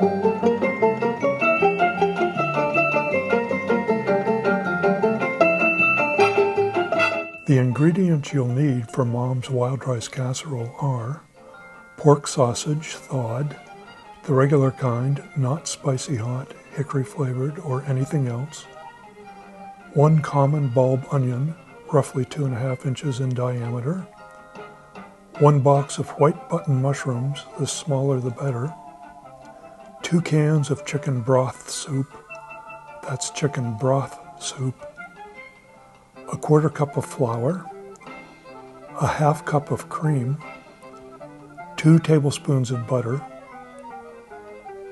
The ingredients you'll need for Mom's wild rice casserole are pork sausage thawed, the regular kind, not spicy hot, hickory flavored, or anything else, 1 common bulb onion, roughly 2.5 inches in diameter, 1 box of white button mushrooms, the smaller the better, 2 cans of chicken broth soup, that's chicken broth soup, 1/4 cup of flour, 1/2 cup of cream, 2 tablespoons of butter,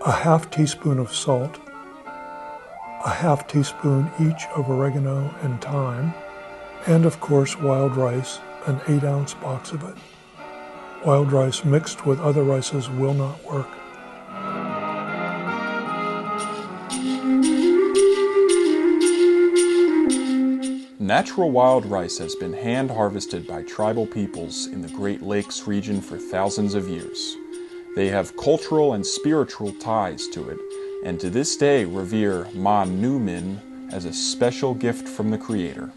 1/2 teaspoon of salt, 1/2 teaspoon each of oregano and thyme, and of course wild rice, an 8-ounce box of it. Wild rice mixed with other rices will not work. Natural wild rice has been hand-harvested by tribal peoples in the Great Lakes region for thousands of years. They have cultural and spiritual ties to it, and to this day revere Ma Nu Min as a special gift from the Creator.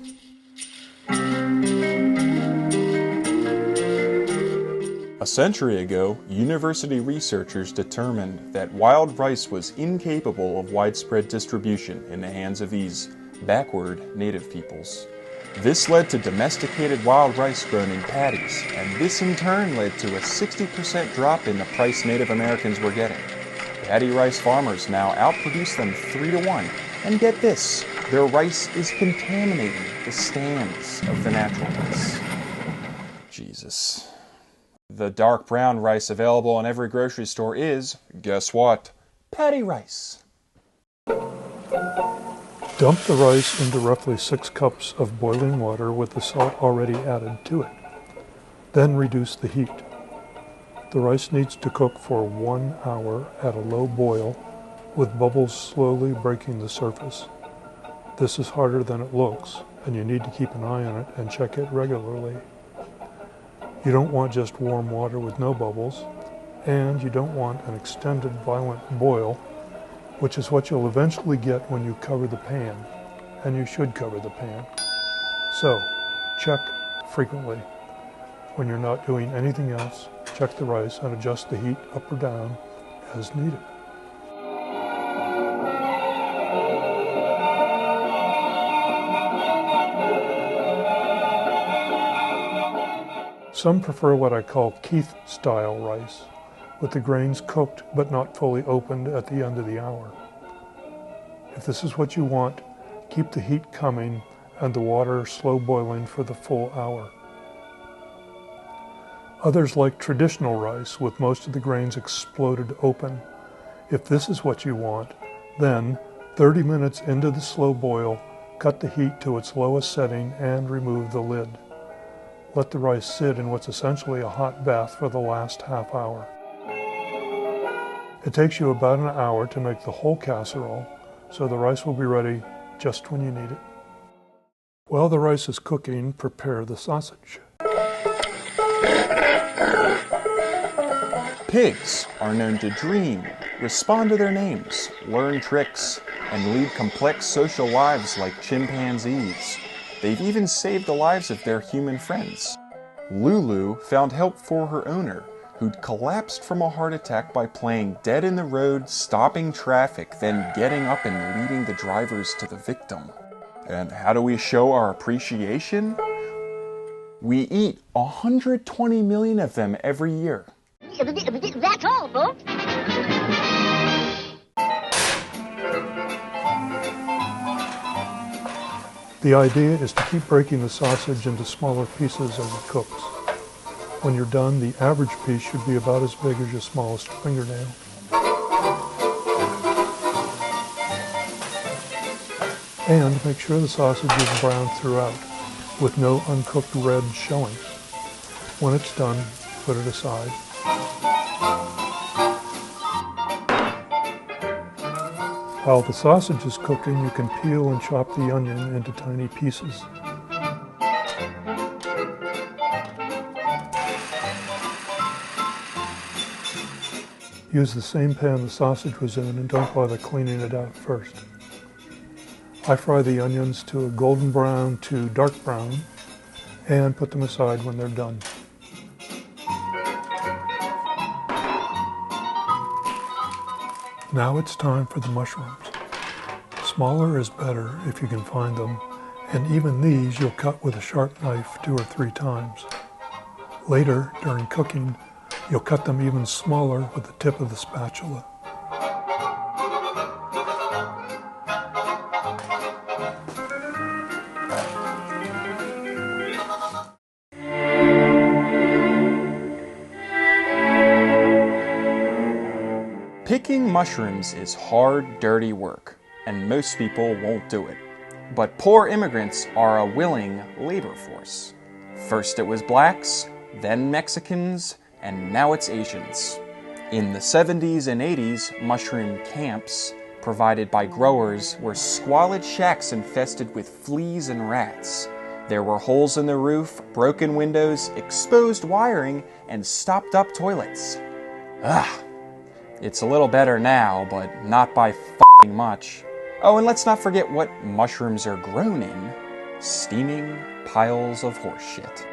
A century ago, university researchers determined that wild rice was incapable of widespread distribution in the hands of these backward native peoples. This led to domesticated wild rice grown in paddies, and this in turn led to a 60% drop in the price Native Americans were getting. Paddy rice farmers now outproduce them 3-to-1, and get this, their rice is contaminating the stands of the natural rice. Jesus. The dark brown rice available in every grocery store is, guess what? Paddy rice. Dump the rice into roughly 6 cups of boiling water with the salt already added to it. Then reduce the heat. The rice needs to cook for 1 hour at a low boil, with bubbles slowly breaking the surface. This is harder than it looks, and you need to keep an eye on it and check it regularly. You don't want just warm water with no bubbles, and you don't want an extended violent boil, which is what you'll eventually get when you cover the pan, and you should cover the pan. So, check frequently. When you're not doing anything else, check the rice and adjust the heat up or down as needed. Some prefer what I call Keith-style rice, with the grains cooked but not fully opened at the end of the hour. If this is what you want, keep the heat coming and the water slow boiling for the full hour. Others like traditional rice with most of the grains exploded open. If this is what you want, then 30 minutes into the slow boil, cut the heat to its lowest setting and remove the lid. Let the rice sit in what's essentially a hot bath for the last half hour. It takes you about an hour to make the whole casserole, so the rice will be ready just when you need it. While the rice is cooking, prepare the sausage. Pigs are known to dream, respond to their names, learn tricks, and lead complex social lives like chimpanzees. They've even saved the lives of their human friends. Lulu found help for her owner, who'd collapsed from a heart attack by playing dead in the road, stopping traffic, then getting up and leading the drivers to the victim. And how do we show our appreciation? We eat 120 million of them every year. That's all, folks. The idea is to keep breaking the sausage into smaller pieces as it cooks. When you're done, the average piece should be about as big as your smallest fingernail. And make sure the sausage is brown throughout, with no uncooked red showing. When it's done, put it aside. While the sausage is cooking, you can peel and chop the onion into tiny pieces. Use the same pan the sausage was in and don't bother cleaning it out first. I fry the onions to a golden brown to dark brown and put them aside when they're done. Now it's time for the mushrooms. Smaller is better if you can find them, and even these you'll cut with a sharp knife 2 or 3 times. Later, during cooking, you'll cut them even smaller with the tip of the spatula. Picking mushrooms is hard, dirty work, and most people won't do it. But poor immigrants are a willing labor force. First it was blacks, then Mexicans, and now it's Asians. In the 70s and 80s, mushroom camps provided by growers were squalid shacks infested with fleas and rats. There were holes in the roof, broken windows, exposed wiring, and stopped-up toilets. Ugh. It's a little better now, but not by f***ing much. Oh, and let's not forget what mushrooms are grown in. Steaming piles of horse shit.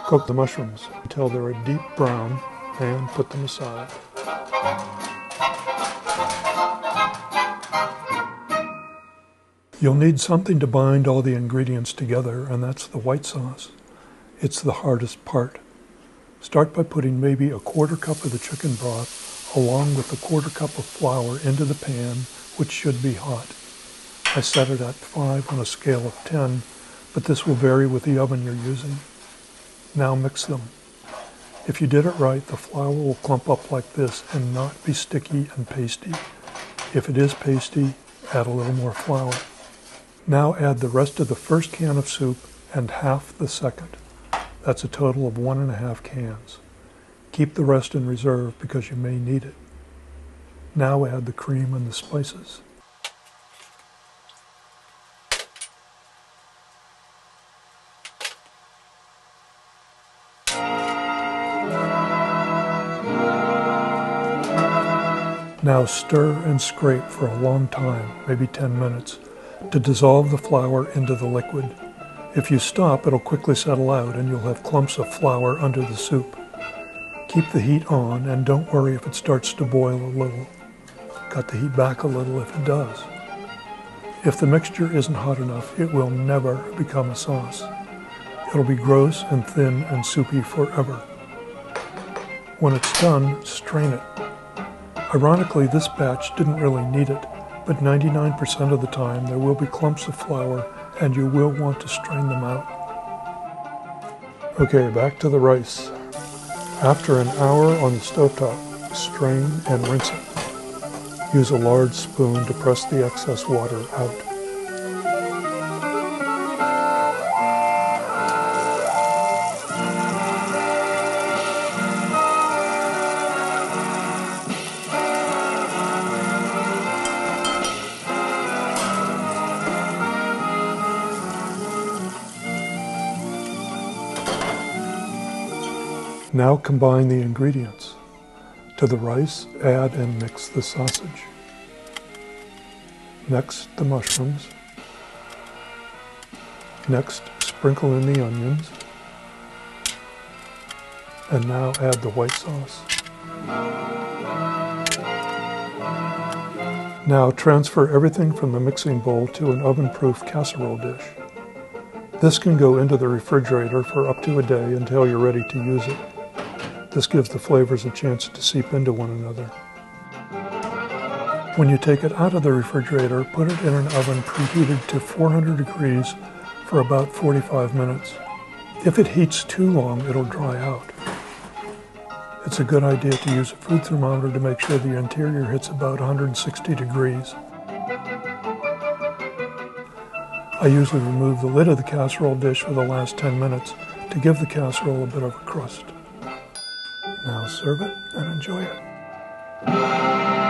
Cook the mushrooms until they're a deep brown and put them aside. You'll need something to bind all the ingredients together, and that's the white sauce. It's the hardest part. Start by putting maybe a 1/4 cup of the chicken broth along with a 1/4 cup of flour into the pan, which should be hot. I set it at 5 on a scale of 10, but this will vary with the oven you're using. Now mix them. If you did it right, the flour will clump up like this and not be sticky and pasty. If it is pasty, add a little more flour. Now add the rest of the first can of soup and half the second. That's a total of 1½ cans. Keep the rest in reserve because you may need it. Now add the cream and the spices. Now stir and scrape for a long time, maybe 10 minutes, to dissolve the flour into the liquid. If you stop, it'll quickly settle out and you'll have clumps of flour under the soup. Keep the heat on and don't worry if it starts to boil a little. Cut the heat back a little if it does. If the mixture isn't hot enough, it will never become a sauce. It'll be gross and thin and soupy forever. When it's done, strain it. Ironically, this batch didn't really need it, but 99% of the time there will be clumps of flour and you will want to strain them out. Okay, back to the rice. After an hour on the stovetop, strain and rinse it. Use a large spoon to press the excess water out. Now combine the ingredients. To the rice, add and mix the sausage. Next, the mushrooms. Next, sprinkle in the onions. And now add the white sauce. Now transfer everything from the mixing bowl to an oven-proof casserole dish. This can go into the refrigerator for up to a day until you're ready to use it. This gives the flavors a chance to seep into one another. When you take it out of the refrigerator, put it in an oven preheated to 400 degrees for about 45 minutes. If it heats too long, it'll dry out. It's a good idea to use a food thermometer to make sure the interior hits about 160 degrees. I usually remove the lid of the casserole dish for the last 10 minutes to give the casserole a bit of a crust. Now serve it and enjoy it.